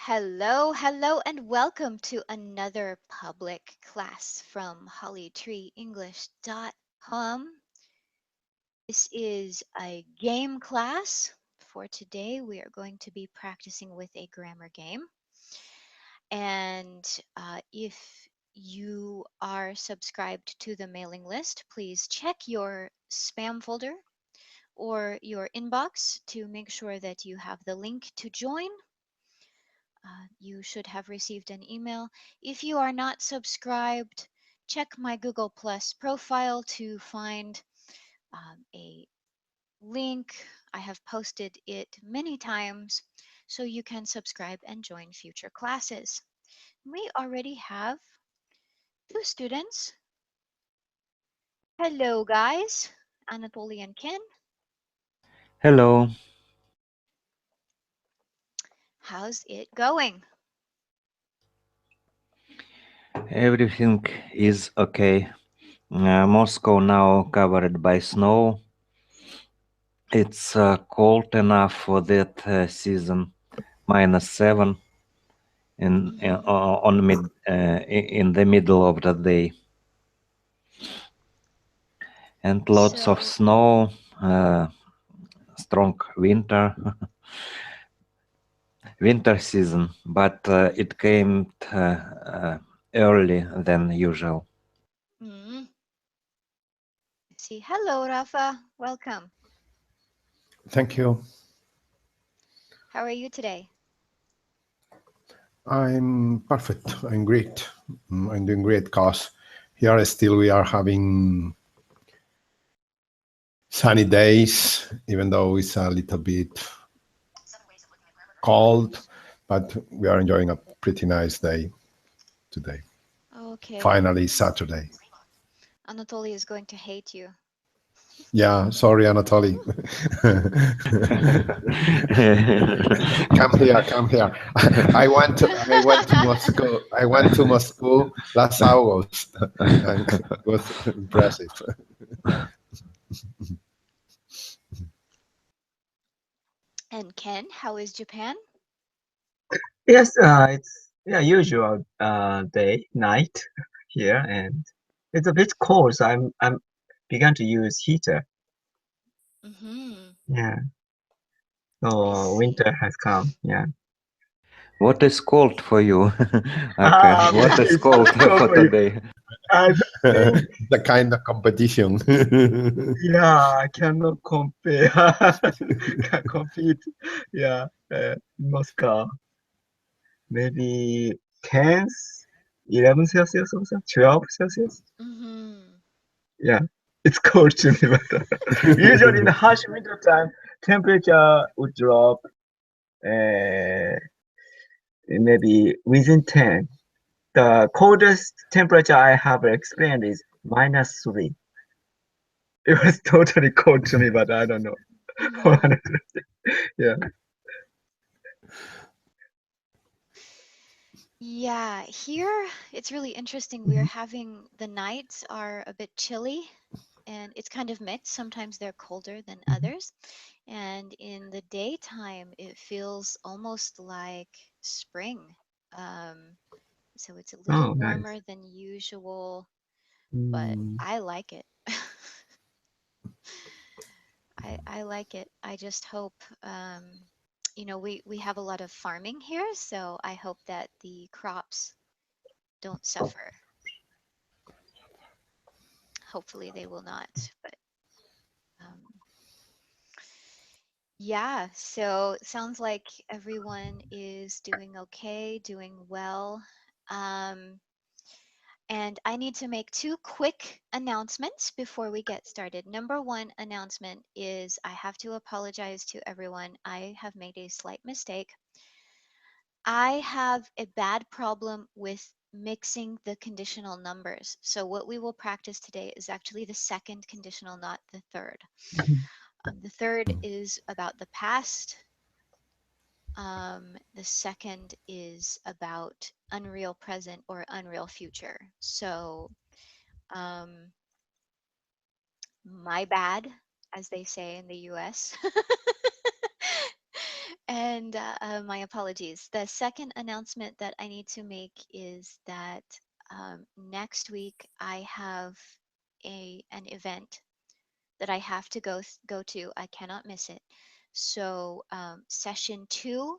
Hello, hello, and welcome to another public class from hollytreeenglish.com. This is a game class. For today, we are going to be practicing with a grammar game. And if you are subscribed to the mailing list, please check your spam folder or your inbox to make sure that you have the link to join. You should have received an email. If you are not subscribed, check my Google Plus profile to find a link. I have posted it many times so you can subscribe and join future classes. We already have two students. Hello, guys. Anatoly and Ken. Hello. How's it going? Everything is okay. Moscow now covered by snow. It's cold enough for that season. -7 in the middle of the day, and lots of So, snow. Strong winter season, but it came early than usual. mm, see. Hello, Rafa. Welcome. Thank you. How are you today? I'm perfect. I'm great. I'm doing great because here still we are having sunny days, even though it's a little bit cold, but we are enjoying a pretty nice day today. Okay. Finally, Saturday. Anatoly is going to hate you. Yeah, sorry, Anatoly. Come here, come here. I went to Moscow. I went to Moscow last August, and it was impressive. And Ken, how is Japan? Yes, it's usual day night here, and it's a bit cold, so I'm began to use heater. Mm-hmm. Yeah, I so see. winter has come. Yeah. What is cold for you, Aka? What Maybe is it's cold cold for for you. today? I think The kind of competition. I cannot compare. Can't compete. Yeah, Moscow maybe 10, 11 Celsius or so, 12 Celsius. Mm-hmm. Yeah, it's cold to me, but usually in the harsh winter time, temperature would drop uh, maybe within 10. The coldest temperature I have experienced is -3. It was totally cold to me, but I don't know. Mm-hmm. Yeah. Yeah, here it's really interesting. We're having the nights are a bit chilly and it's kind of mixed. Sometimes they're colder than others. And in the daytime, it feels almost like spring. Um, so it's a little Oh, nice. warmer than usual, but Mm. I like it. I like it. I just hope, we have a lot of farming here, so I hope that the crops don't suffer. Hopefully they will not, but um, yeah, so it sounds like everyone is doing okay, doing well. Um, and I need to make two quick announcements before we get started. Number one announcement is I have to apologize to everyone. I have made a slight mistake. I have a bad problem with mixing the conditional numbers. So what we will practice today is actually the second conditional, not the third. The third is about the past. The second is about unreal present or unreal future. So um, my bad, as they say in the US. And my apologies. The second announcement that I need to make is that next week I have an event that I have to go to. I cannot miss it. So session 2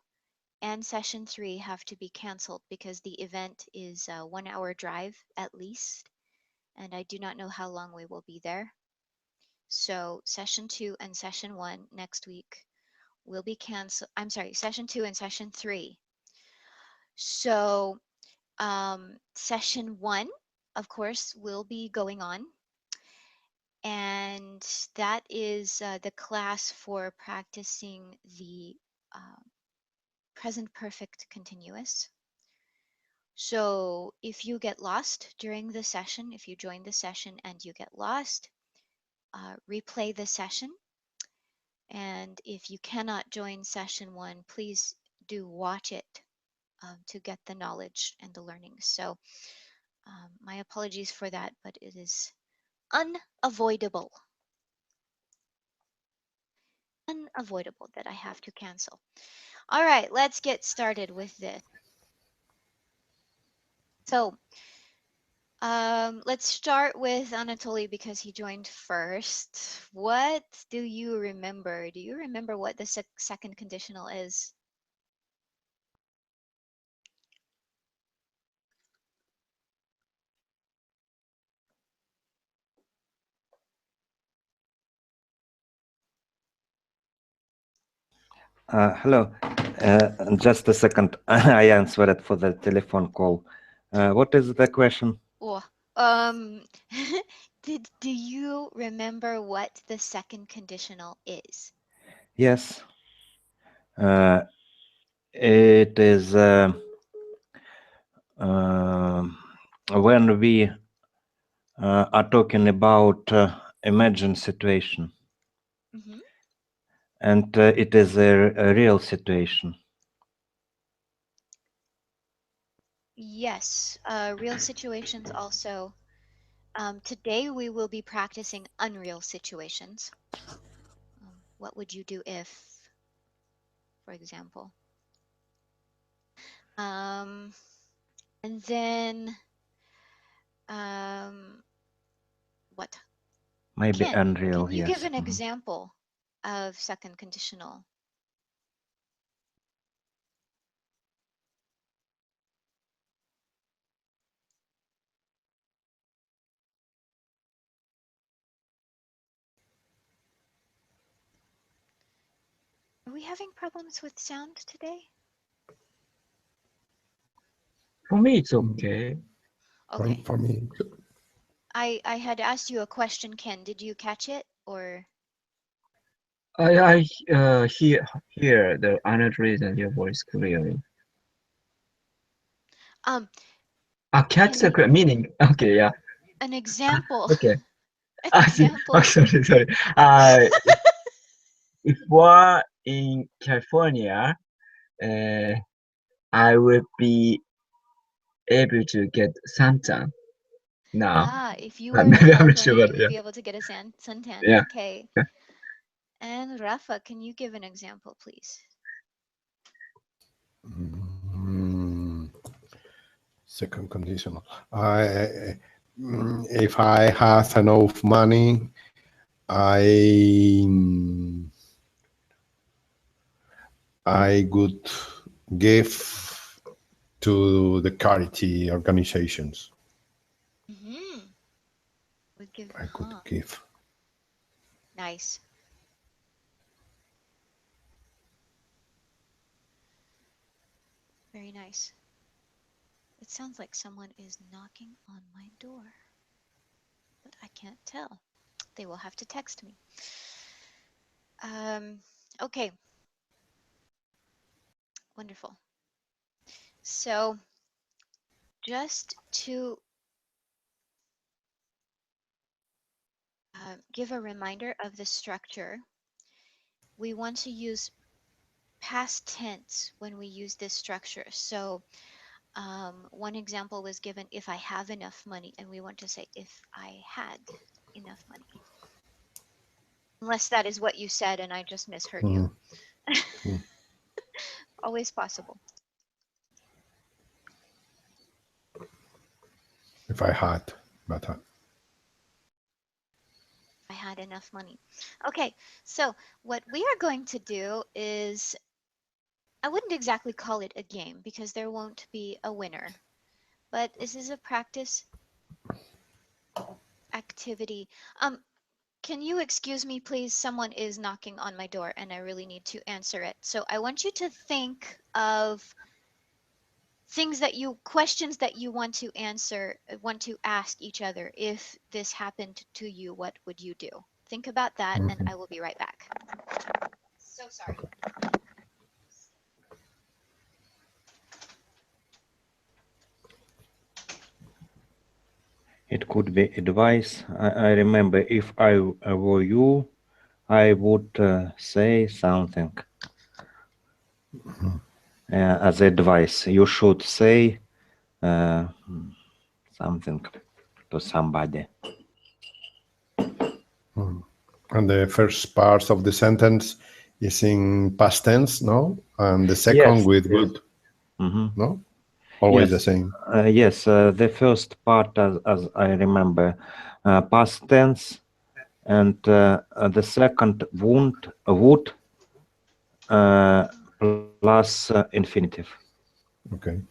and session 3 have to be canceled because the event is a 1 hour drive at least, and I do not know how long we will be there. So session 2 and session 1 next week will be canceled. I'm sorry, session 2 and session 3. So session 1, of course, will be going on, and that is the class for practicing the uh, present perfect continuous. So if you get lost during the session, if you join the session and you get lost, replay the session. And if you cannot join session 1, please do watch it to get the knowledge and the learning. So my apologies for that, but it is unavoidable. Unavoidable that I have to cancel. All right, let's get started with this. So let's start with Anatoly because he joined first. What do you remember? Do you remember what the second conditional is? Hello. Just a second. I answered for the telephone call. What is the question? Oh, do you remember what the second conditional is? Yes. It is when we are talking about imagined situation, Hmm. and it is a real situation. Yes, real situations also. Today we will be practicing unreal situations. What would you do if, for example? Um, and then, um, what? Maybe Ken, unreal, can you give yes. an example of second conditional? Are we having problems with sound today? For me, it's okay. Okay. For me, I had asked you a question, Ken. Did you catch it or? I hear the Anatoly and your voice clearly. Um, Catch Ken, the meaning. Okay, yeah. an example. Okay. An I see. Oh, example, sorry, please. sorry. If we're in California, uh, I will be able to get suntan now. Ah, if you were in Maybe I'm not sure, California, but you'd yeah, be able to get a suntan. yeah. Okay. And Rafa, can you give an example, please? mm, second conditional. If I have enough money, I I would give to the charity organizations. Mm-hmm. Would give, I could huh? give. Nice. Very nice. It sounds like someone is knocking on my door, but I can't tell. They will have to text me. Um, okay, wonderful. So just to give a reminder of the structure, we want to use past tense when we use this structure. So one example was given, if I have enough money, and we want to say if I had enough money. Unless that is what you said and I just misheard you. Mm, mm. Always possible. If I had, but If I had enough money. Okay, so what we are going to do is, I wouldn't exactly call it a game because there won't be a winner, but this is a practice activity. Can you excuse me, please? Someone is knocking on my door and I really need to answer it. So I want you to think of questions that you want to answer, want to ask each other. If this happened to you, what would you do? Think about that and I will be right back. So sorry. It could be advice. I remember if I were you, I would say something as advice. You should say uh, something to somebody. and the first part of the sentence is in past tense, no? And the second Yes. with good, Mm-hmm. no? Always the Yes. same. Yes. The first part, as I remember, past tense, and the second would plus infinitive. Okay.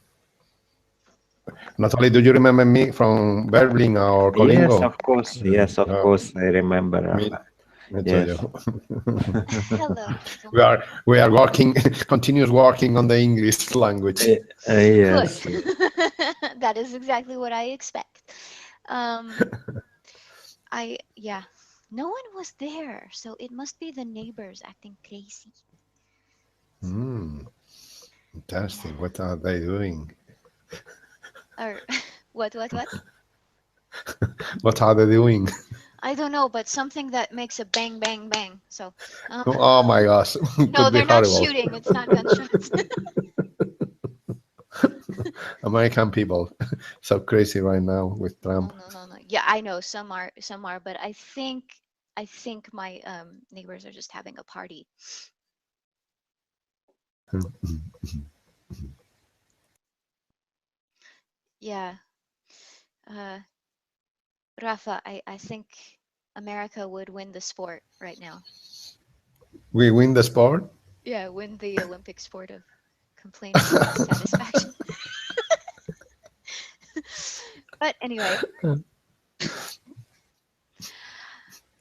Natalie, do you remember me from Berlin or Yes, Colingo? of course. Yes, of course. I remember, Me, Rafa. me too. Yes. Hello, people. We are working, continuous working on the English language. Good. Yes. That is exactly what I expect. Um, yeah, no one was there, so it must be the neighbors acting crazy. Interesting. Yeah. What are they doing? Or what? What are they doing? I don't know, but something that makes a bang, bang, bang. So, Oh my gosh, no, could be they're not horrible. shooting. It's not gunshots. American people, so crazy right now with No, Trump. no, no, no. Yeah, I know some are, but I think my neighbors are just having a party. Yeah. Uh, Rafa, I think America would win the sport right now. We win the sport. Yeah, win the Olympic sport of complaining and dissatisfaction. But anyway,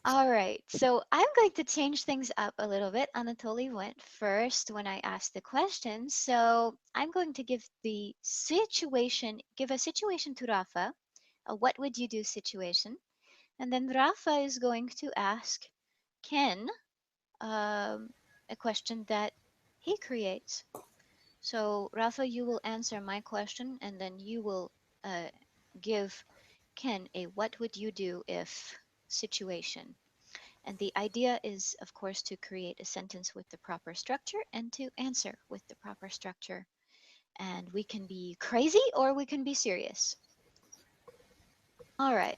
all right. So I'm going to change things up a little bit. Anatoly went first when I asked the question. So I'm going to give a situation to Rafa, a what would you do situation. And then Rafa is going to ask Ken a question that he creates. So, Rafa, you will answer my question, and then you will give Ken a what would you do if situation. And the idea is, of course, to create a sentence with the proper structure and to answer with the proper structure. And we can be crazy or we can be serious. All right.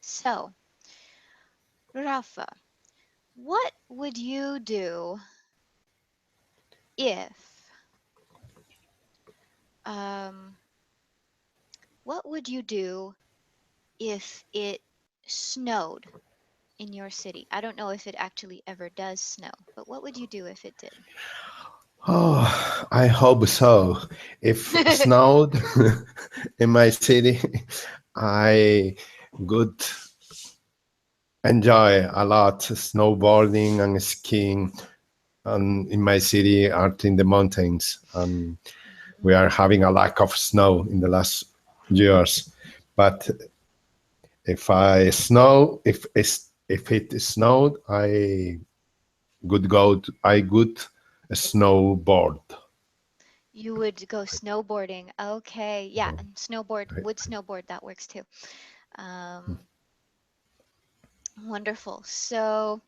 So, Rafa, what would you do if, um, what would you do if it snowed in your city? I don't know if it actually ever does snow, but what would you do if it Oh, I hope so. If did? snowed in my city, I would enjoy a lot snowboarding and skiing. And in my city, are in the mountains, and we are having a lack of snow in the last years. But if it snowed, I would snowboard. You would go snowboarding. Okay. Yeah, and Right. snowboard, that works too. Um, Wonderful. So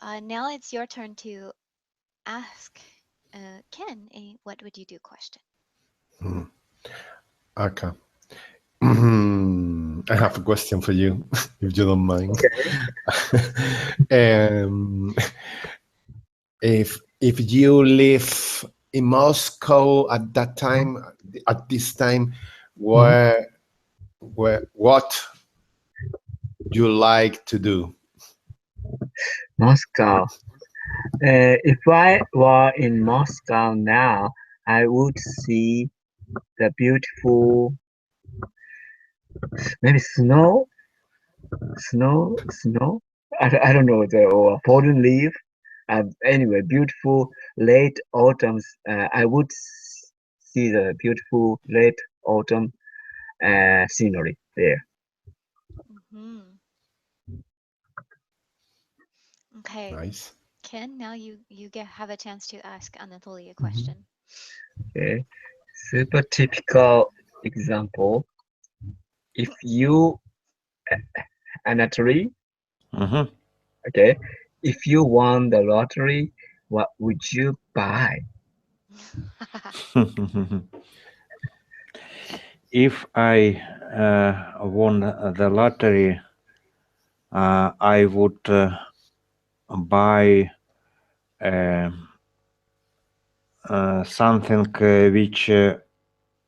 now it's your turn to ask Ken a what would you do question. Okay. I have a question for you, if you don't mind. Okay. um, if if you live in Moscow at that time, at this time, what you like to do? Moscow. If I were in Moscow now, I would see the beautiful, maybe snow. I don't know the or fallen leaf. Anyway, beautiful late autumns. I would see the beautiful late autumn scenery there. Hmm. Okay, Nice. Ken, now you get have a chance to ask Anatoly a Mhm. question. Okay, super typical example. If you Anatoly, Mm-hmm. okay, if you won the lottery, what would you buy? If I won the lottery, I would buy uh, something which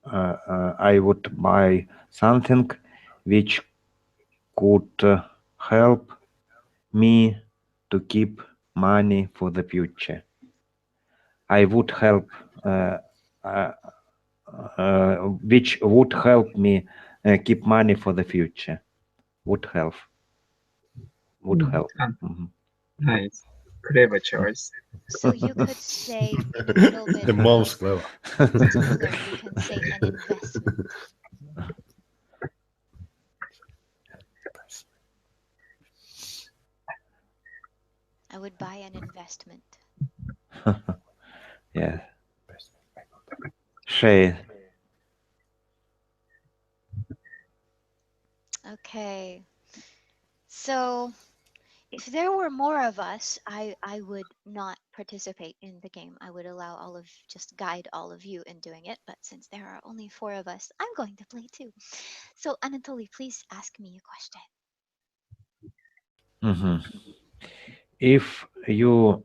I would buy something which could help me to keep money for the future. I would help, uh, uh, which would help me keep money for the future. Would help. Would Mm, help. Mhm. nice, clever choice. So you could say in a little bit The most clever. smoother, you can say an investment. I would buy an investment. Yeah. Shay. Okay. So if there were more of us, I would not participate in the game. I would allow just guide all of you in doing it. But since there are only four of us, I'm going to play too. So Anatoly, please ask me a question. Mhm. If you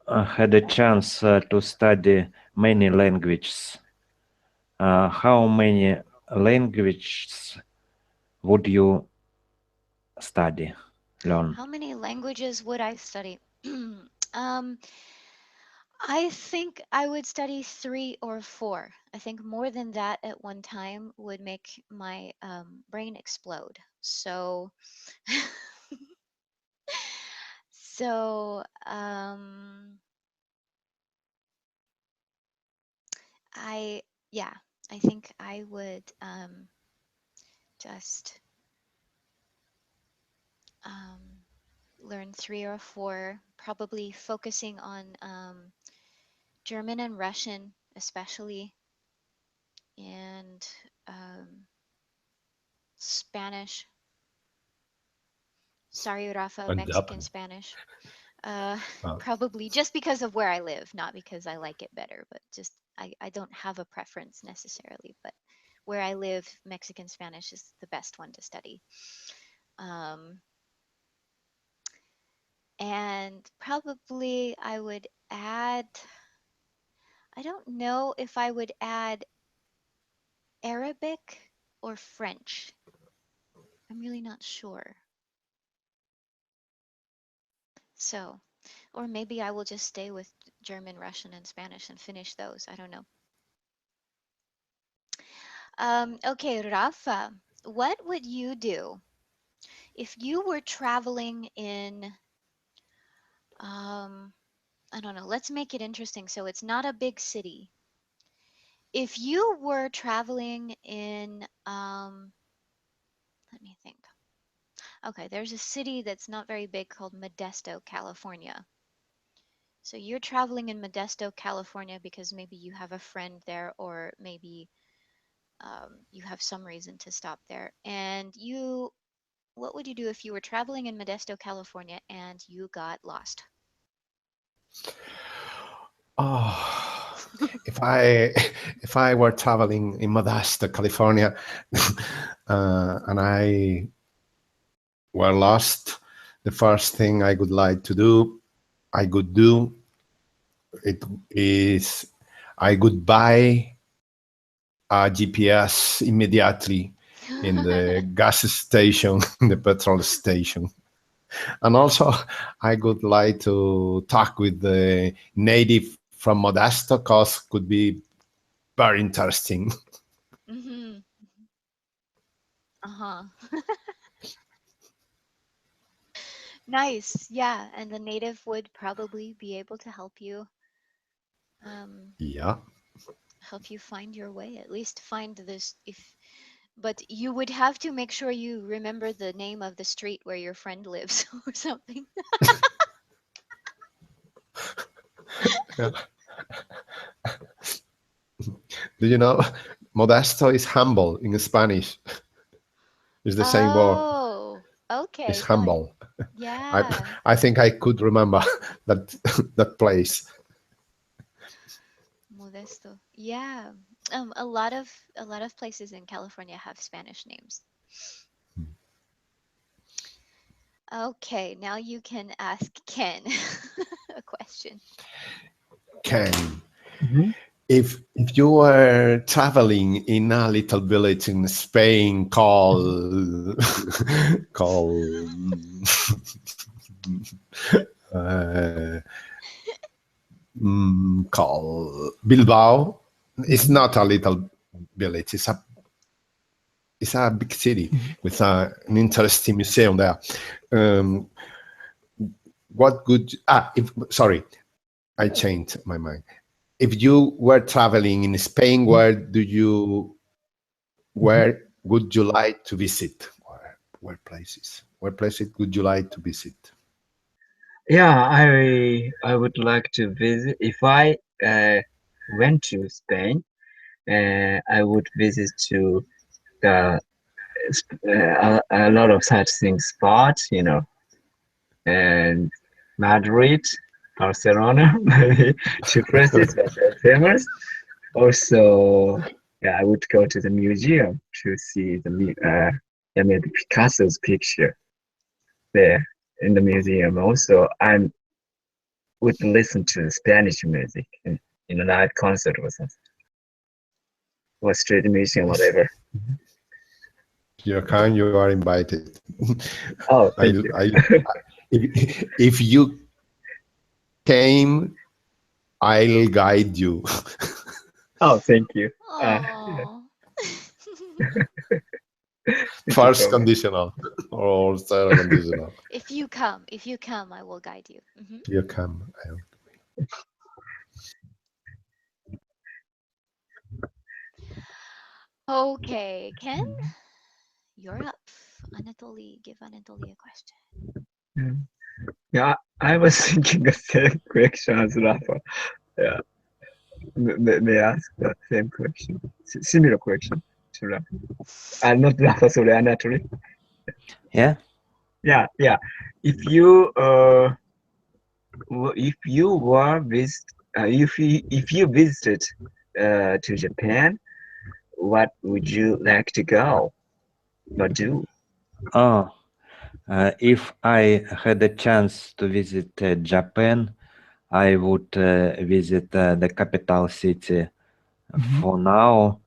had a chance to study many languages, how many languages would you study, learn? How many languages would I study? um, I think I would study three or four. I think more than that at one time would make my brain explode. So, so I yeah, I think I would just um, learn three or four, probably focusing on German and Russian, especially, and um, Spanish. Sorry, Rafa, And Mexican Japan. Spanish. Uh, Uh, probably just because of where I live, not because I like it better, but just I don't have a preference necessarily, but where I live, Mexican Spanish is the best one to study. Um, and probably I would add, I don't know if I would add Arabic or French. I'm really not sure. So, or maybe I will just stay with German, Russian, and Spanish and finish those. I don't know. Okay, Rafa, what would you do if you were traveling in, um, I don't know, let's make it interesting so it's not a big city. If you were traveling in, let me think. Okay, there's a city that's not very big called Modesto, California. So you're traveling in Modesto, California because maybe you have a friend there or maybe you have some reason to stop there. And what would you do if you were traveling in Modesto, California and you got lost? oh, if I if I were traveling in Modesto, California, and I were lost, the first thing I would like to do, I would do it is I would buy a GPS immediately in the gas station, in the petrol station. And also, I would like to talk with the native from Modesto, because could be very interesting. Hmm. Uh-huh. Nice. Yeah, and the native would probably be able to um Yeah. help you find your way, at least find this if but you would have to make sure you remember the name of the street where your friend lives or something. Yeah. Do you know Modesto is humble in Spanish? It's the same word. Oh, It's okay. No, humble. I yeah. I think I could remember that that place. Modesto. Yeah. A lot of places in California have Spanish names. Okay, now you can ask Ken a question. Ken, Mhm. if you were traveling in a little village in Spain called uh, called Bilbao, it's Mhm. not a little village. It's a big city Mhm. with an interesting museum there. Um, what could if sorry, I changed my mind. If you were traveling in Spain, where would you like to visit? Where places would you like to visit? Yeah, I would like to visit. If I went to Spain, I would visit to the a lot of sightseeing spots, and Madrid, Barcelona, maybe two places that are famous. Also, yeah, I would go to the museum to see yeah, maybe Picasso's picture there in the museum. Also, I would listen to Spanish music in a live concert or something, or street music, Yes, whatever. you can. You are invited. Oh, I, thank you. I, if you came, I'll guide you. Oh, thank you. Yeah, Oh. thank you First so much. conditional or third conditional. If you come, I will guide you. Hmm. You come. Okay, Ken, you're up. Anatoly, give Anatoly a question. Mm. Yeah, I was thinking the same question as Rafa. Yeah, they ask the same question, similar question to Rafa. Not Rafa, sorry, Anatoly. Yeah. Yeah, yeah. If you if you were if you visited to Japan, what would you like to go or do? Oh, if I had a chance to visit Japan, I would visit the capital city Mhm. for now,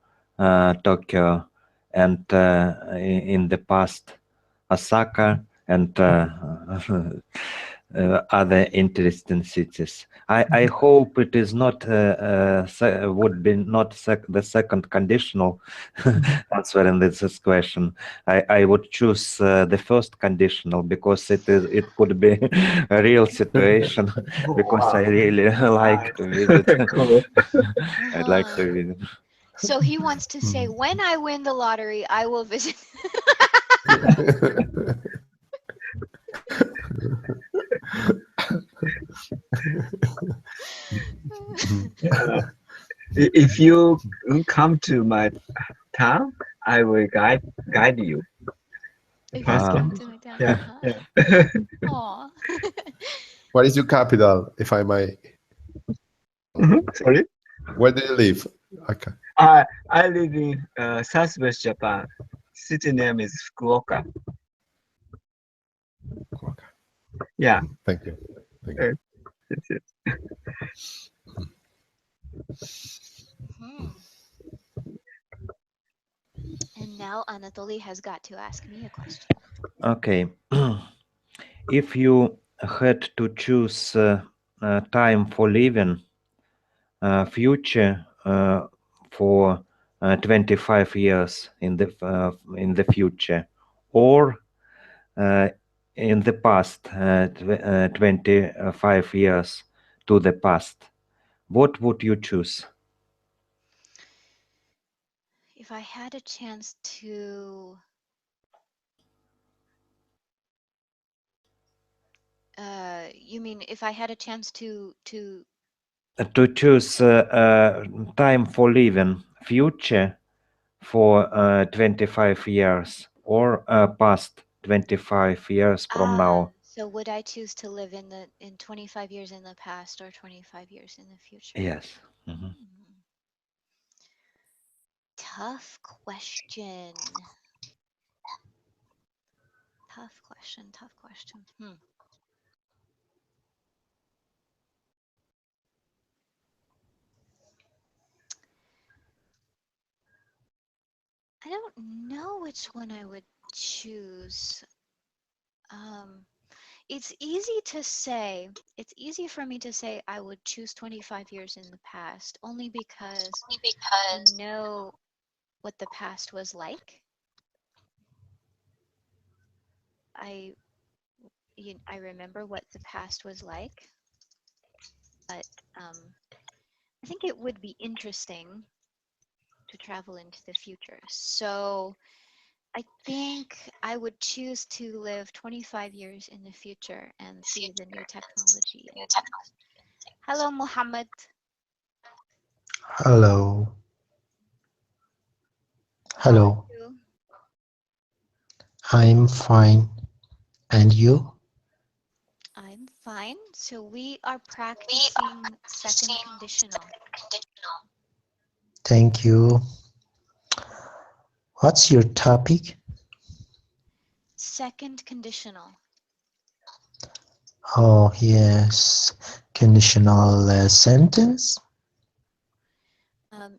Tokyo, and in the past, Osaka, and other interesting cities. I hope it is not would be not the second conditional Mhm. answering this question. I would choose the first conditional because it could be a real situation Oh because I wow, really like to visit. nice, cool. I'd like Uh-huh. to visit. So he wants to say, when I win the lottery, I will visit. Yeah. If you come to my town, I will guide you. If you First Uh, come to condition. my town, Yeah, uh-huh. yeah. Aw. What is your capital, if I may? Sorry. Where do you live? Okay. I live in Southwest Japan. City name is Fukuoka. Okay. Yeah. Thank you. Thank you. uh, That's it. Hmm. And now Anatoly has got to ask me a question. Okay. If you had to choose time for living, future for 25 years in the future, or uh, in the past 25 years to the past, what would you choose? If I had a chance to, you mean if I had a chance To choose time for living, future for 25 years or past 25 years from now. so would I choose to live in 25 years in the past or 25 years in the future? Yes. Mhm. Hmm. Tough question. Tough question. Tough question. I don't know which one I would choose. Um, it's easy to say. It's easy for me to say I would choose 25 years in the past, only because I know what the past was like. I I remember what the past was like, but I think it would be interesting to travel into the future. So I think I would choose to live 25 years in the future and see the new technology and things. Hello, Muhammad. Hello, How are hello. you? I'm fine. And you? I'm fine. So we are practicing second conditional. Thank you. What's your topic? Second conditional. Oh, yes. Conditional sentence?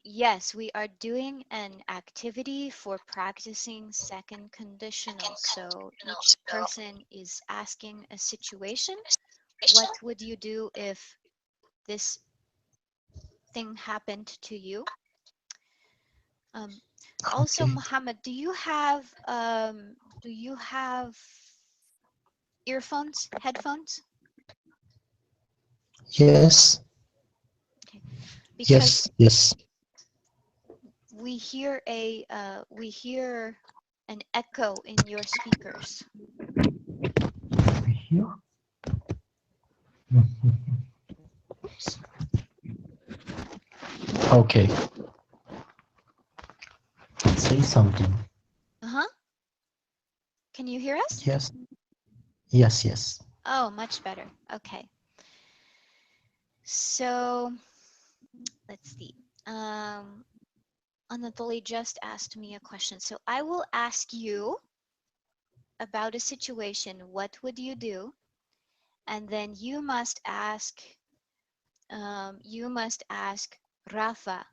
Yes, we are doing an activity for practicing second conditional. So each person is asking a situation. What would you do if this thing happened to you? Um, Also, Okay. Muhammad, do you have earphones, headphones? Yes, Okay, because yes, yes. we hear an echo in your speakers. Here? Okay. Say something. Uh-huh. Can you hear us? Yes, yes, yes. Oh, much better. Okay. So let's see. Um, Anatoly just asked me a question. So I will ask you about a situation. What would you do? And then you must ask Rafa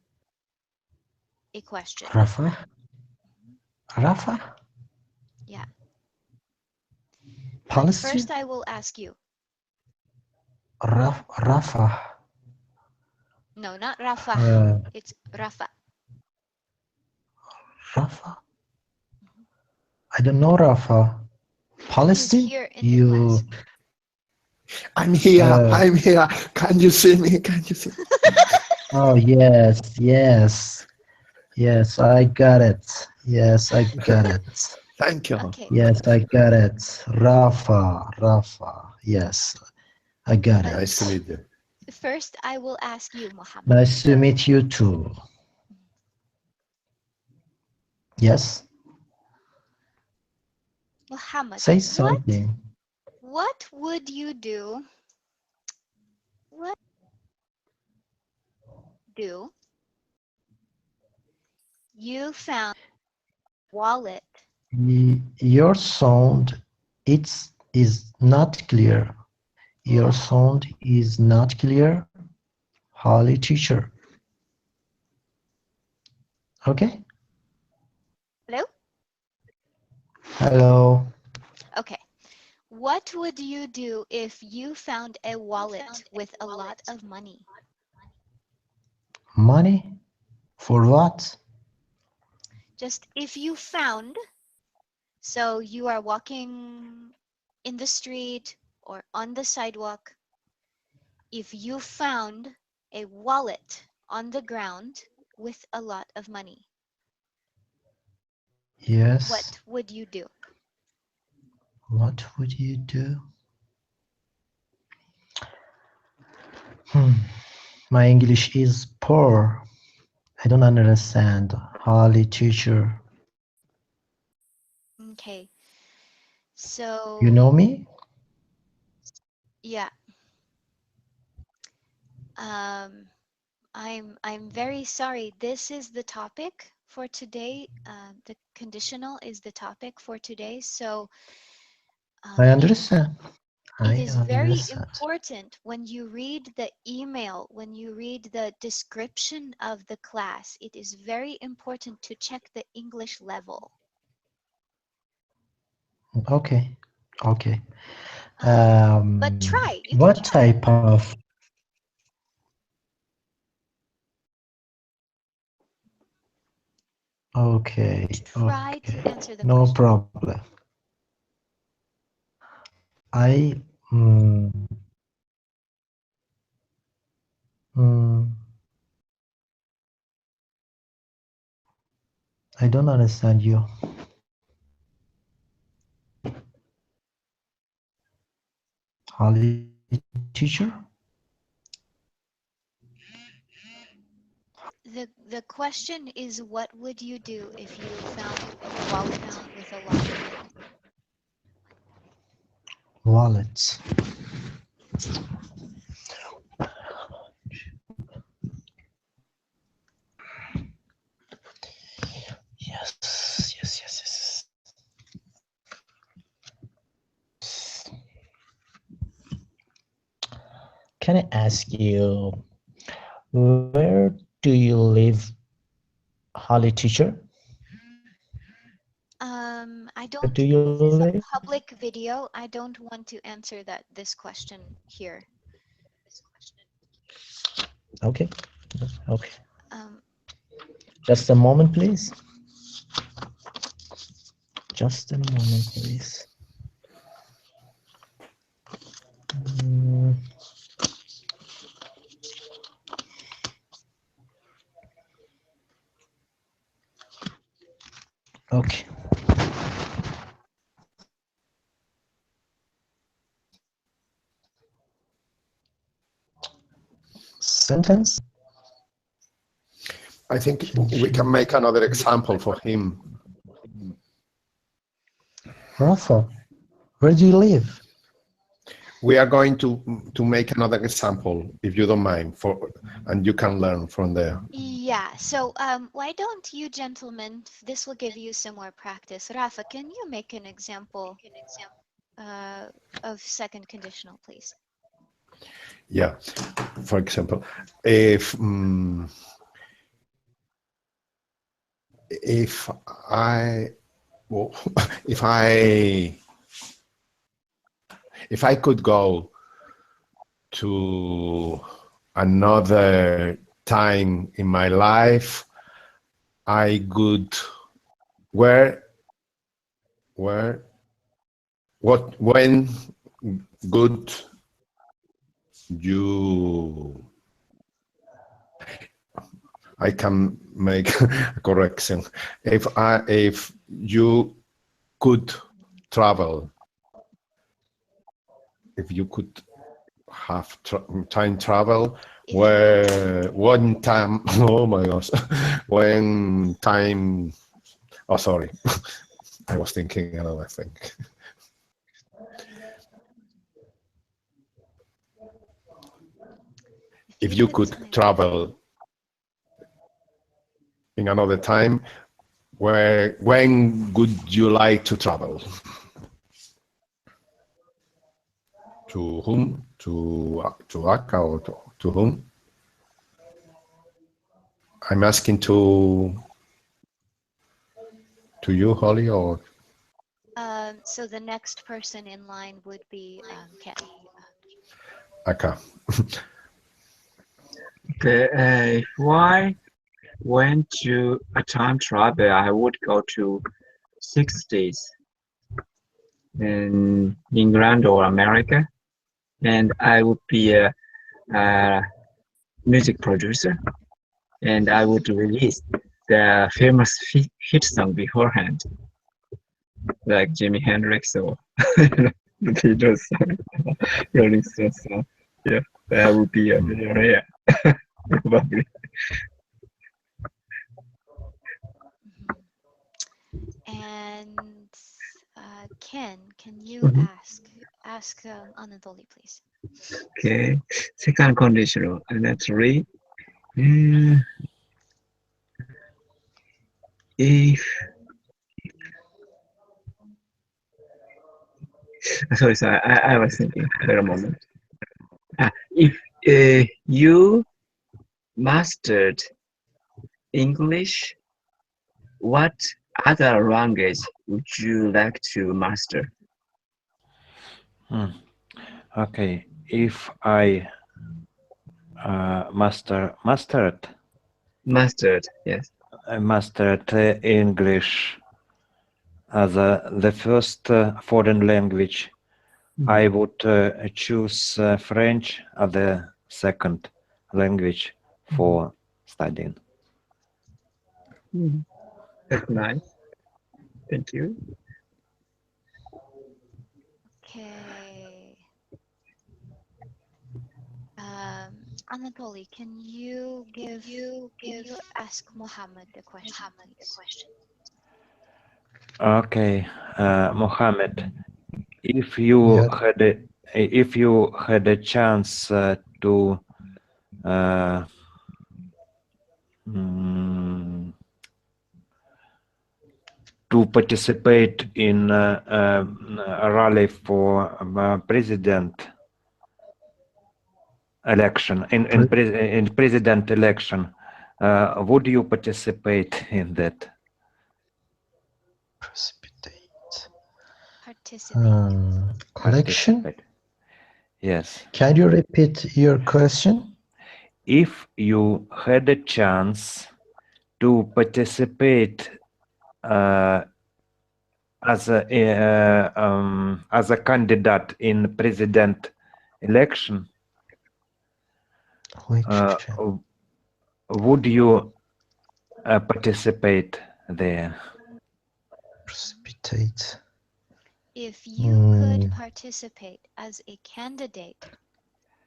a question. Rafa? Mhm. Rafa? Yeah. But first Palestine? I will ask you. Rafa. No, not Rafa. Uh, It's Rafa. Rafa? Mhm. I don't know Rafa. Who's Palestine? here in the class? You I'm here. uh I'm here. Can you see me? Can you see? oh yes, yes. Yes, I got it. Yes, I got it. Thank you. Okay, Yes, I got it. Rafa, Rafa. Yes, I got but Nice to it. meet you. first I will ask you, Muhammad. Nice to meet you too. Yes, Muhammad, say what something. would you do? What do you found wallet? Your sound is not clear. Your sound is not clear. Holy teacher. Okay. Hello? Hello. Okay. What would you do if you found a wallet with a lot of money? Money? For what? Just if you found, so you are walking in the street or on the sidewalk, if you found a wallet on the ground with a lot of money, Yes. what would you do? What would you do? Hmm. My English is poor. I don't understand. Holy teacher. Okay. You So, know me? yeah. Um, I'm very sorry. This is the topic for today. The conditional is the topic for today. So I it understand. it I is very understand. important when you read the email, when you read the description of the class, it is very important to check the English level. Okay. Okay. But try. You can What try. type of? Okay. Try Okay. to answer the No question. problem. I mm, mm, I don't understand you. Holy teacher? The question is, what would you do if you found a wallet with a lot of money? Wallet. Yes. Yes. Yes. Yes. Can I ask you where do you live, Holy teacher? I Where don't, do you this is live? a public video. I don't want to answer this question here. Okay. Okay. Um, Just a moment, please. Just a moment, please. Mm, okay. Sentence. I think we can make another example for him. Rafa, where do you live? We are going to make another example, if you don't mind, and you can learn from there. yeah, so why don't you gentlemen, this will give you some more practice. Rafa, can you make an example uh, of second conditional, please? Yeah. For example, if I well, if I if I could go to another time in my life, I could where where what when good you I can make a correction. If you could travel, if you could have time travel, If you, where one time, oh my gosh, when time, oh sorry, I was thinking another thing. if If you you could could time, travel in another time, when would you like to travel? To whom? To Akka or to whom? I'm asking to. to you, Holly, or So the next person in line would be Ken. Aka? Okay, if I went to a time travel, I would go to 60s in England or America, and I would be a music producer, and I would release the famous hit song beforehand, like Jimi Hendrix or the Beatles song, Rolling Stones song. Yeah, that would be a millionaire, probably. Mhm. And Ken, can you Mhm. ask Anatoly, please? Okay, second conditional, and that's read. Uh, if sorry, I was thinking for a moment. If you mastered English, what other language would you like to master? Hmm. Okay, if I mastered Mastered, yes. English as the first foreign language, Mhm. I would choose French as the second language for studying. Mhm. That's nice. Thank you. Okay. Anatoly, can you ask Mohammed the question, please? Okay, Mohammed, Yeah, if you had a chance to uh, mm, to participate in a rally for president election in president election, would you participate in that? precipitate. Participate. Election? Participate. Yes. Can you repeat your question? If you had a chance to participate uh, as a candidate in president election, Election. would you participate there? Precipitate. If you could participate as a candidate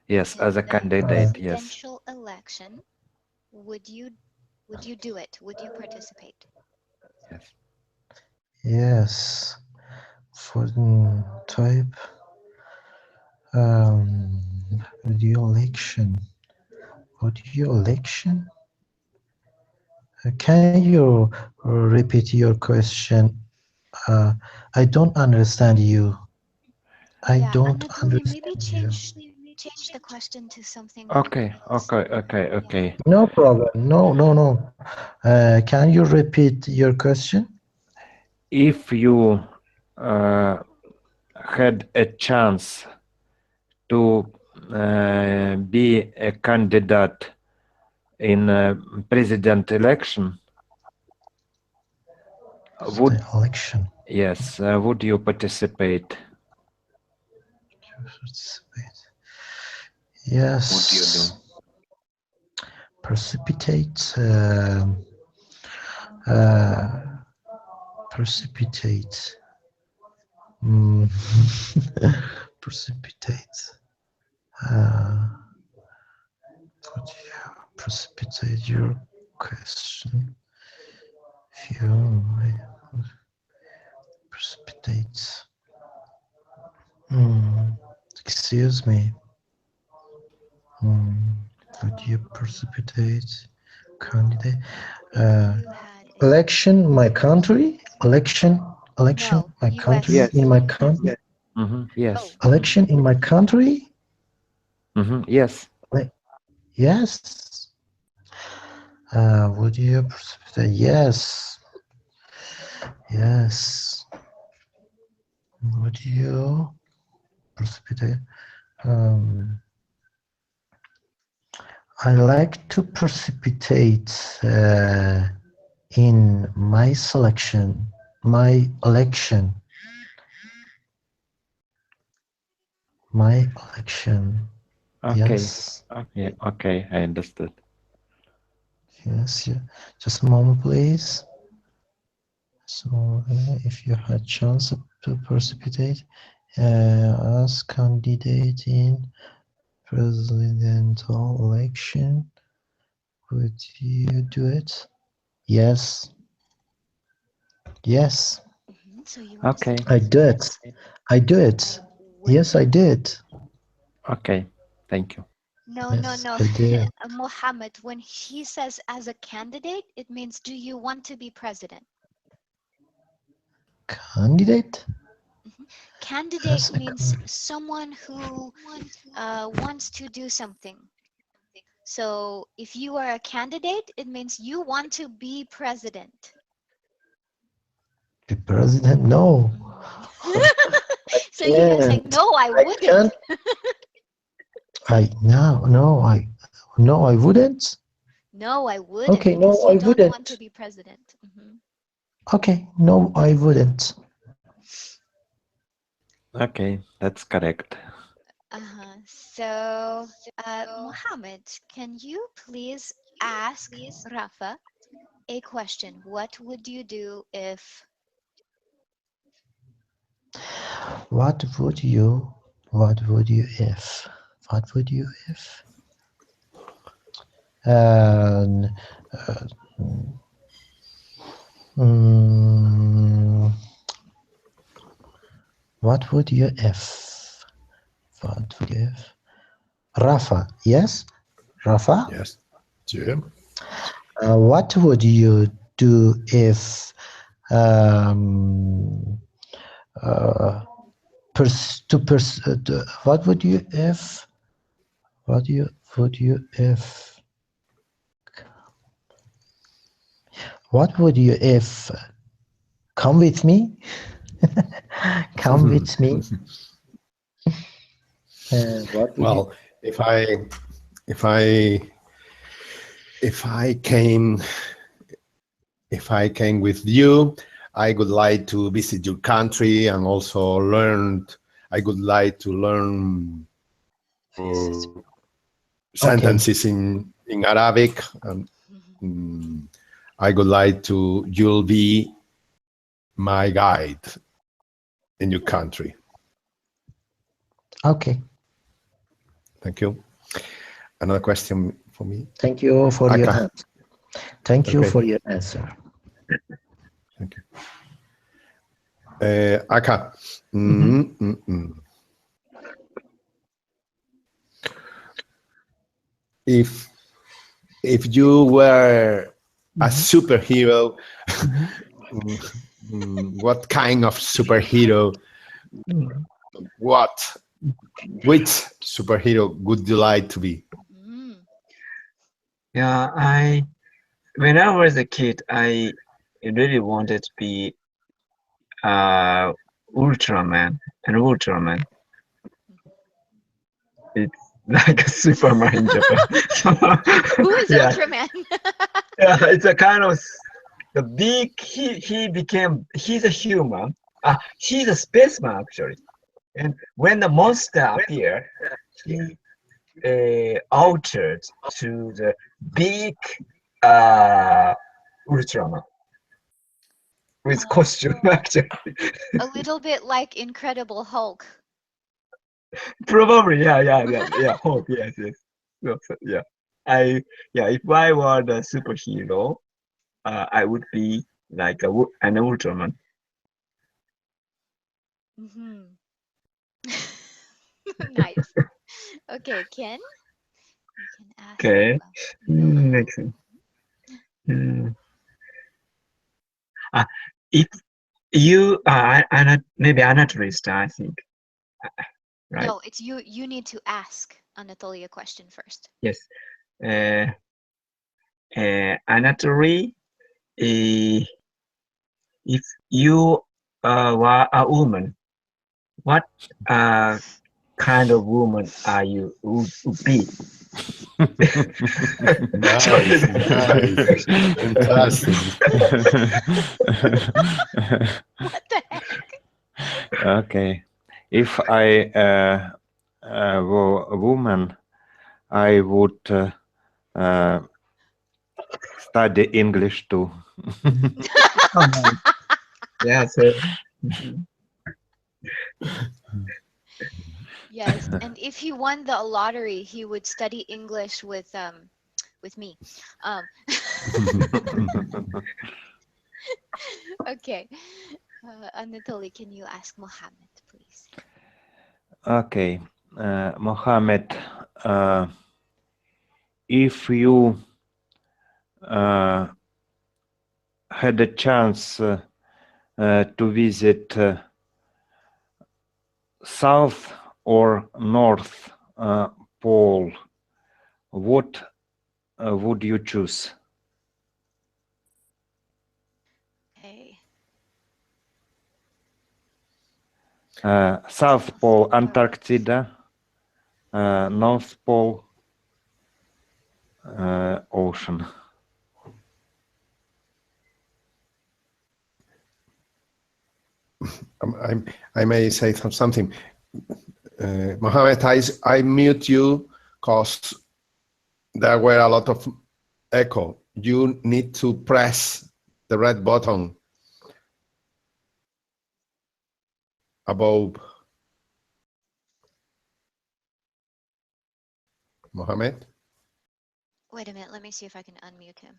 Yes, as in a the candidate. Yes. presidential election, would you do it? Would you participate? Yes. Yes. For type audio election. Audio election? Can you repeat your question? Uh, I don't understand you. I Yeah, don't Anatoly, maybe understand you. change the question to something Okay. else. Okay. Okay. Yeah. Okay. No problem. No, no, no. Can you repeat your question? If you uh, had a chance to be a candidate in president election, would The election. would you participate? Participate. Would you do? Yes. Precipitate. Uh, precipitate. Mm. Precipitate. Could you precipitate your question? If you precipitate. Mm. Excuse me. Mm. Could you precipitate candidate? If Uh, you had a election, my country. Election, no, my country. US. Yes. In my country. Yes. Election in my country. Yes. Yes. Would you precipitate? Yes. Yes. Would you precipitate? Um, I like to precipitate in my selection, my election, my election. Okay. Yes. Yeah, okay, I understood. Yes. Yeah. Just a moment, please. So, if you had chance to precipitate as candidate in presidential election, would you do it? Yes. Yes. So you want to say Okay, I do it. yes? I do it. Would Yes, I did. okay, thank you. no, no, Yes, no. I did. Mohammed, when he says as a candidate, it means do you want to be president? Candidate? Candidate As a means someone who wants to do something. So if you are a candidate, it means you want to be president. the president? No. So you can say, Can't. no, I I wouldn't. can't. No, I wouldn't. No, I wouldn't Okay, no, because you I don't want to wouldn't. be president. Okay, no, I wouldn't. Okay, that's correct. So, Mohammed, can you please ask Rafa a question? What would you do if? What would you? What would you if? What would you if? And mm, what would you if? What would you if? Rafa, yes, Rafa. Yes. Yeah. What would you do if um, what would you if? What you would you if? What would you if? Come with me. Come with me. What would you? Well, if I if I if I came if I came with you, I would like to visit your country and also learn. I would like to learn Okay. sentences in Arabic. Mm, I would like to. You'll be my guide in your country. Okay. Thank you. Another question for me, Thank you for your Aka. answer. Thank you Okay. for your answer. Thank you. Aka. If you were a superhero, what kind of superhero? What? Which superhero would you like to be? Mm, Yeah, when I was a kid, I really wanted to be Ultraman, an Ultraman. It's like a Superman in Japan. So, who is yeah, Ultraman? yeah, it's a kind of the big. He's a human. He's a spaceman actually. And when the monster appeared, he altered to the big uh, Ultraman with costume So actually. a little bit like Incredible Hulk. Probably, yeah. Hope, yes. Yeah. I, yeah. If I were the superhero, I would be like an Ultraman. Hmm. Nice. Okay, Ken, you can ask Okay. Rafa. Next one. Hmm. Uh, if you are maybe a naturalist, I think, right? No, it's you. You need to ask Anatoly a question first. Yes. Uh, Anatoly, uh, if you were a woman, what uh, kind of woman are you would be? Nice, nice, fantastic. What the heck? Okay. If I were a woman, I would uh, study English too. Oh, nice. Yeah, so mhm. Yes, and if he won the lottery, he would study English with me. Um, okay. Anatoly, can you ask Mohammed, please? Okay, Mohammed, if you uh, had a chance to visit South or North Pole, what would you choose? Okay. South Pole, North. Antarctica, North Pole, ocean. I may say something. Mohammed, I mute you because there were a lot of echo. You need to press the red button above. Mohammed? Wait a minute, let me see if I can unmute him.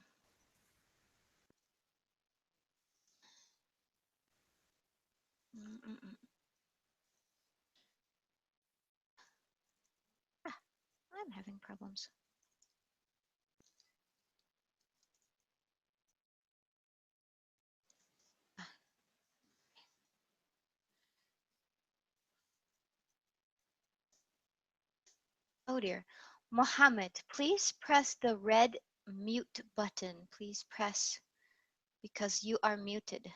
Mm-mm-mm. Ah, I'm having problems. Ah, oh dear. Mohammed, please press the red mute button. Please press because you are muted.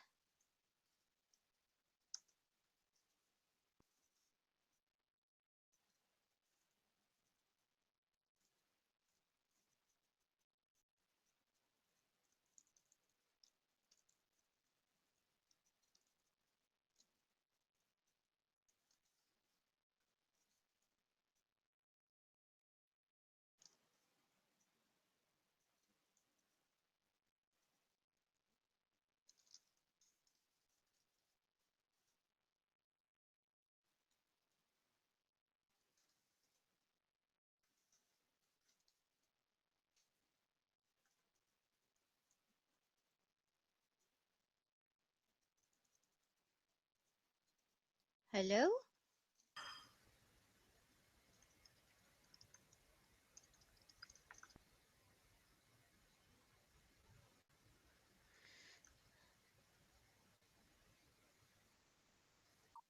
Hello?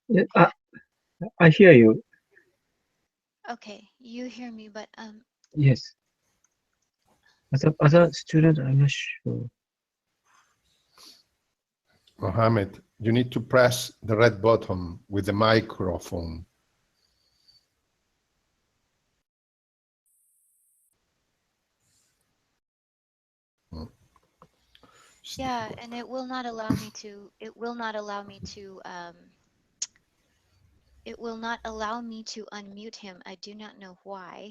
Yeah, I hear you. Okay, you hear me, but Yes. As a other student, I'm not sure. Mohammed, you need to press the red button with the microphone. yeah, and it will not allow me to. It will not allow me to. It will not allow me to unmute him. I do not know why.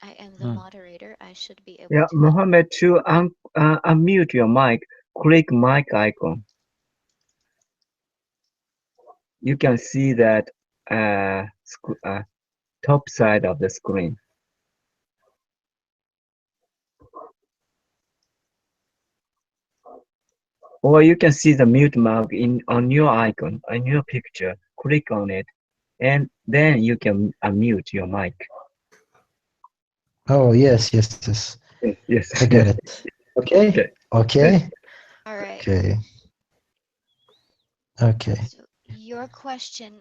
I am the Hmm. moderator. I should be able Yeah, to unmute. Mohammed, to unmute your mic, click mic icon. You can see that top side of the screen. Or you can see the mute mark on your icon, on your picture. Click on it, and then you can unmute your mic. Oh, yes, yes, yes. Yes, yes. I got it. Okay, Okay. Yes. okay, All right. okay, okay. So your question,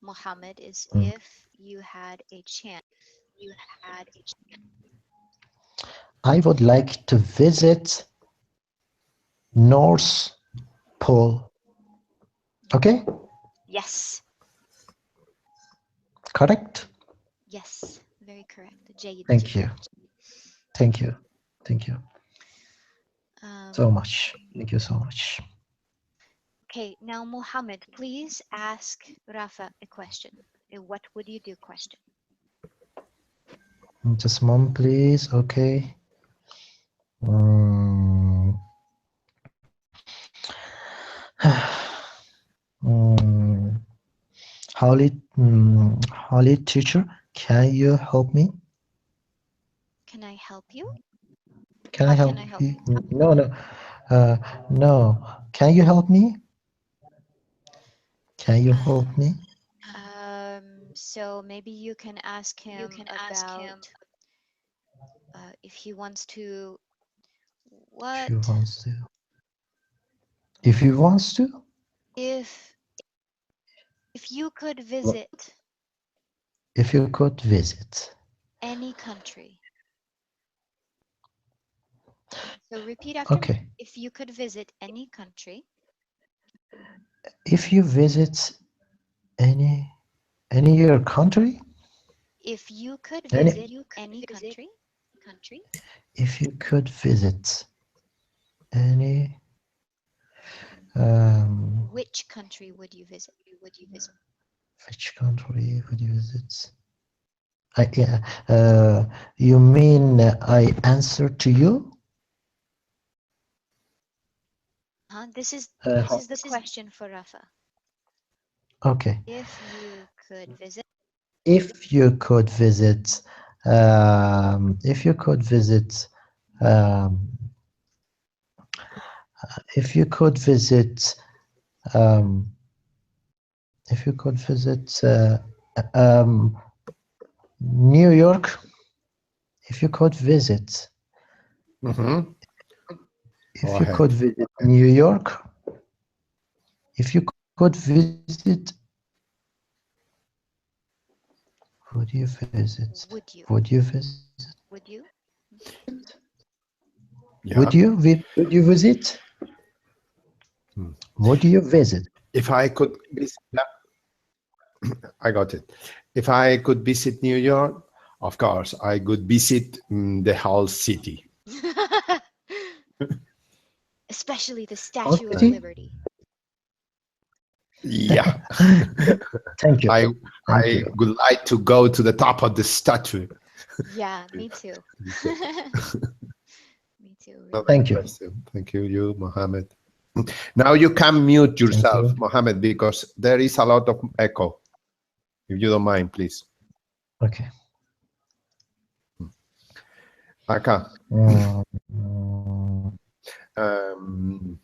Mohammed, is Mm. if you had a chance I would like to visit North Pole. Okay, Yes. correct? Yes. Very correct. جيد Thank جدا. you. Thank you. Thank you so Um, much. Thank you so much. okay, now Mohammed, please ask Rafa a question. A what would you do question. Just a moment, please. Okay. Mm. Mm. Holly teacher, can you help me? Can I help you? Can How I can help I help you? you? No, no. No. Can you help me? Can you Uh, help me? so maybe you can ask him about if he wants to If what you wants to. If he wants to? if you could What? visit If you could visit. any country. So repeat after me. Okay. If you could visit any country, If you visit any your country, if you could any visit any country, if you could visit any um which country would you visit? which country would you visit? Yeah, you mean I answer to you? Huh? This Uh, is the question for Rafa. okay. If you could visit, If you could visit, if you could visit, um, if you could visit, um, if you could visit New York, if you could visit, Mm-hmm. Go if you ahead. could visit New York, if you could visit, would you visit? would you? Would you visit? Yeah. Would you visit? Hmm. Would you visit? If I could visit, I got it. If I could visit New York, of course, I could visit the whole city. Especially the Our Statue of city? Liberty. Yeah, Thank you. I Thank I you. would like to go to the top of the statue. Yeah, me too. Visit. Me too, Another really. Thank you. question. Thank you, Mohammed. Now you can mute Thank yourself, you. Mohammed, because there is a lot of echo. If you don't mind, please. Okay. Aka, Mm, um,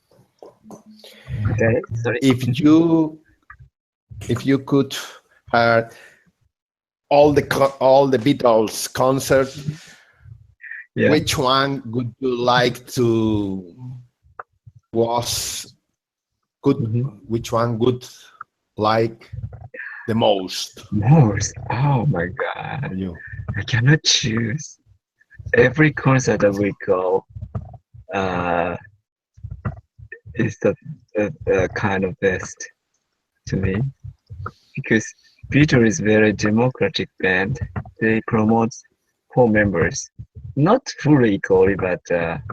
Okay, sorry. if you could have all the Beatles concert, Yeah. which one would you like to was good? Mhm. Which one would like the most Most. Oh my God. for you? I cannot choose. Every concert that we go uh, is the kind of best to me because Peter is very democratic band. They promote four members, not fully equally, but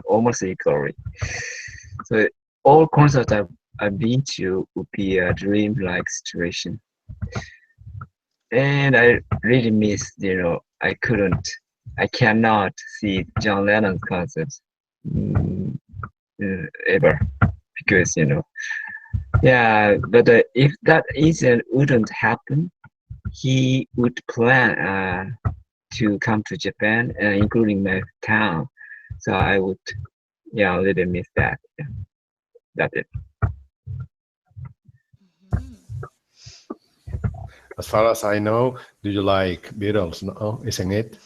almost equally. So all concerts I've been to would be a dream-like situation, and I really miss, I cannot see John Lennon's concerts mm, ever because yeah. But if that incident wouldn't happen, he would plan to come to Japan, including my town. So I would, yeah, a little miss that. Yeah, that's it. Mhm. As far as I know, do you like Beatles? No, isn't it?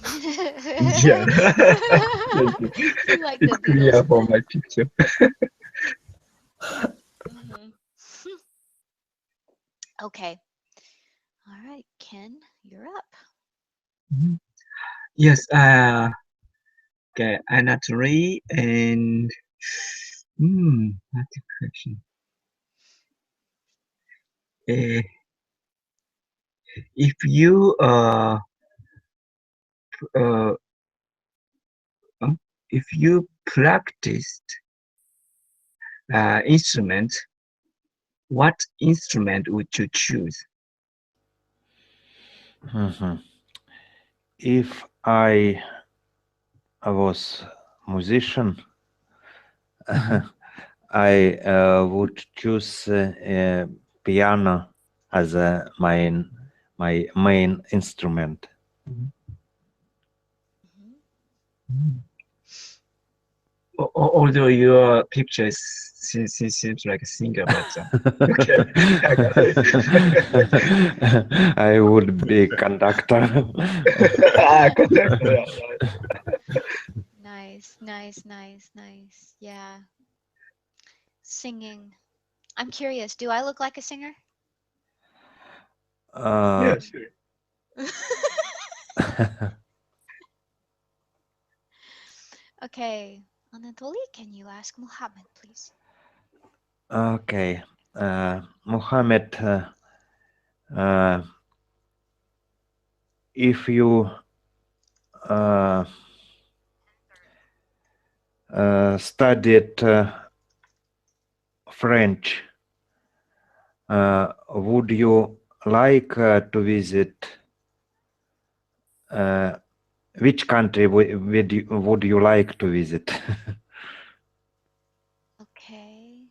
Yeah, thank you. You like the It's Beatles. clear for my picture. Mhm. Okay. All right, Ken, you're up. Mhm. Yes, Okay, anatomy and what's the question? Uh, if you uh, uh, if you practiced instrument, what instrument would you choose? Mhm. If I was musician, Mhm. I would choose piano as my main instrument. Mhm. Although your picture seems like a singer, but okay, I got it. I would be conductor. Conductor, yeah, right. Nice, nice, nice, nice. Yeah. Singing. I'm curious, do I look like a singer? uh, Yeah, sure. Okay. Anatoly, can you ask Muhammad, please? okay, Mohammed, uh, if you uh, studied French, would you like to visit uh, which country would you like to visit? Okay.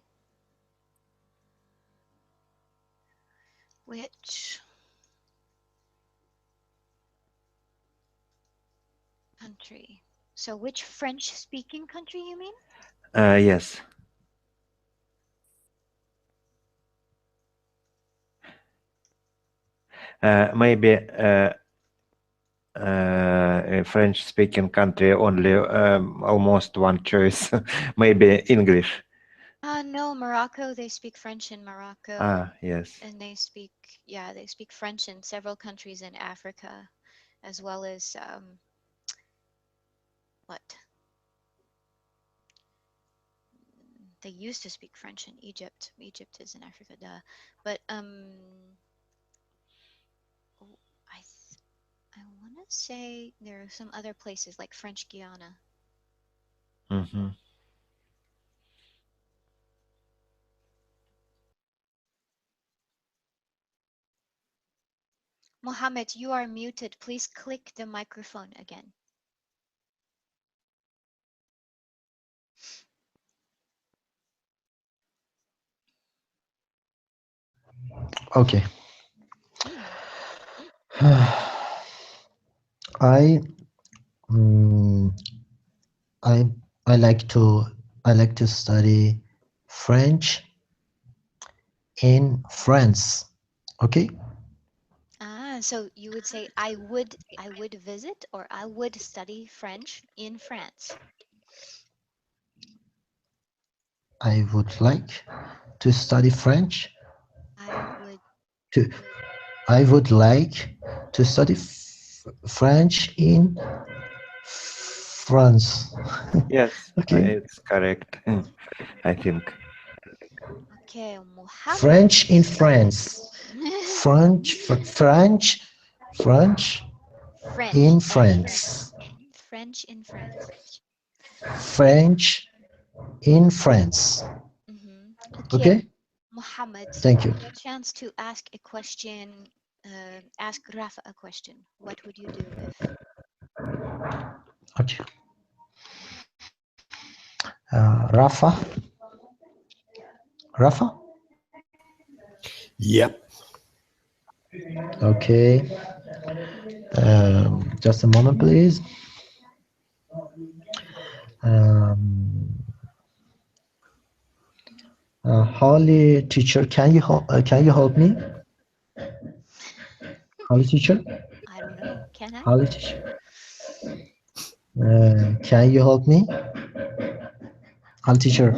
Which country? So, which French speaking country you mean? Yes, maybe a French-speaking country only almost one choice, maybe English. No, Morocco, they speak French in Morocco. Ah, yes. And they speak, yeah, they speak French in several countries in Africa, as well as, what? They used to speak French in Egypt. Egypt is in Africa, duh. But, oh, I want to say there are some other places like French Guiana. Mm-hmm. Mohammed, you are muted. Please click the microphone again. Okay. Mm. I mm, I I like to study French in France. Okay, So you would say I would visit or I would study French in France. I would like to study French. I would To I would like to study French in France. Yes, Okay, it's correct. I think. Okay, Muhammad. French in France. French, French French in in France. France. French in France. French in France. Okay, Okay, Muhammad, thank you. your chance to ask a question, ask Rafa a question. What would you do if? Okay, Rafa, Rafa. Yep. Okay, just a moment, please. Um, Holly teacher, can you help me? Holly teacher, I don't know. Can I? Holly teacher, can you help me? Holly teacher,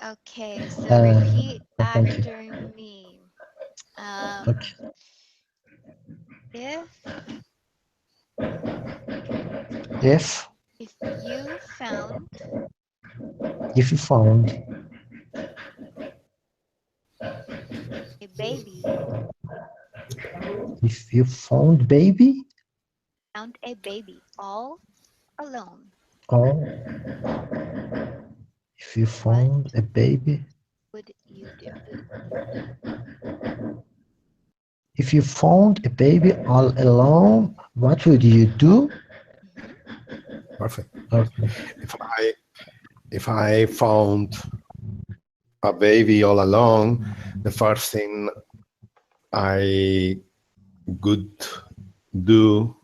Okay, so repeat thank you. after me. Um, Okay, if if if you If you found A baby. if you found baby Found a baby all alone. or if you What found a baby would you do? if you found a baby all alone, what would you do? Hmm. Perfect. Okay. If I found a baby all along, the first thing I could do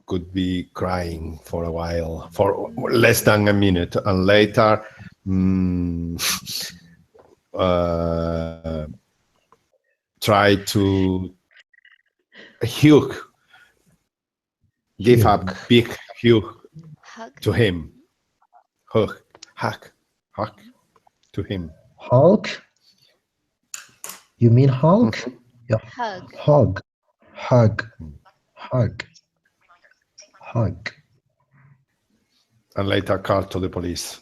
could be crying for a while, for less than a minute, and later mm, uh, try to hug, give a Hugh. big hug Hug. to him, hug, hug, hug to him. Hulk? You mean Hulk? Mhm. Yeah. Hug. Hug. Hug. Hug. Hug. And later call to the police.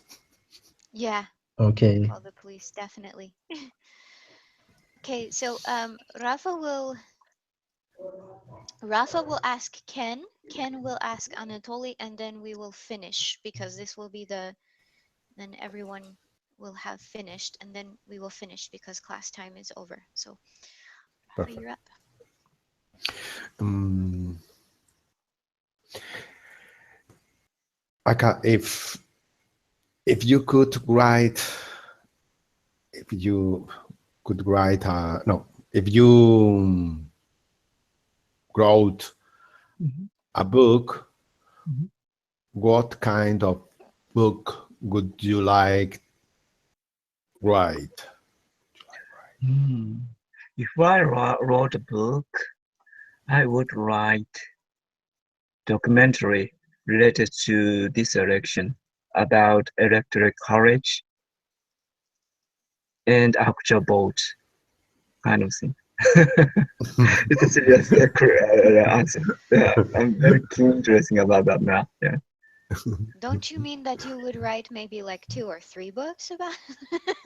Yeah. Okay. Call the police, definitely. Okay, so Rafa will ask Ken. Ken will ask Anatoly, and then we will finish because this will be then everyone will have finished, and then we will finish because class time is over. So Rafa, Perfect. you're up. Um, Aka, if you could write, if you could write, no, if you wrote Mhm, a book, mhm. what kind of book would you like write? Hmm. If I wrote a book, I would write documentary related to this election about electoral college and actual vote kind of thing. It's a serious answer. Yeah, I'm very keen interesting about that now. Yeah. Don't you mean that you would write maybe like 2 or 3 books about?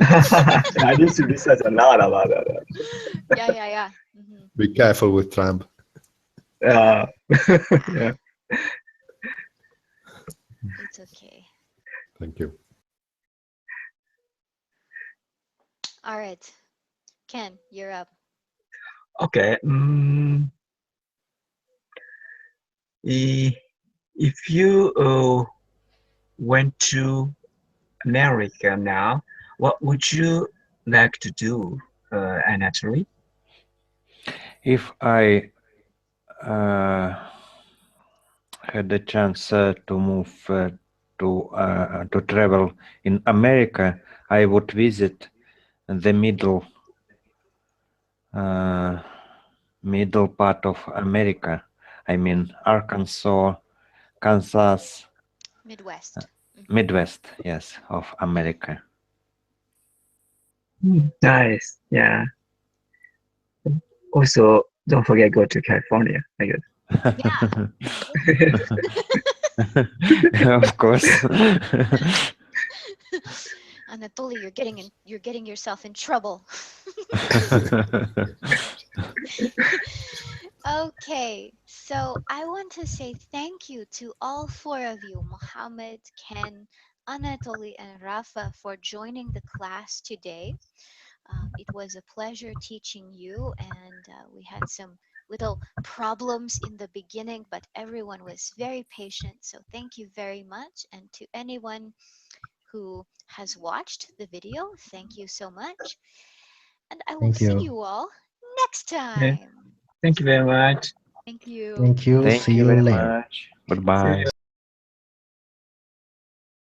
I need to research a lot about that. Yeah, yeah, yeah. Be careful with Trump. Uh, yeah. It's okay. Thank you. All right, Ken, you're up. Okay. If you went to America now, what would you like to do, Anatoly? If I had the chance to move to travel in America, I would visit the uh, middle part of America. I mean Arkansas, Kansas, Midwest. Midwest, yes, of America. Nice. Yeah. Also, don't forget go to California, I guess. Yeah, absolutely. Of course. Anatoly, you're getting yourself in trouble. Okay, so I want to say thank you to all 4 of you, Mohammed, Ken, Anatoly, and Rafa, for joining the class today. It was a pleasure teaching you, and we had some little problems in the beginning, but everyone was very patient. So thank you very much. And to anyone who has watched the video, thank you so much. And I will Thank see you. you all next Yeah. time. Thank you very much. Thank you. Thank you. Thank See you you very later. much. See Goodbye. you.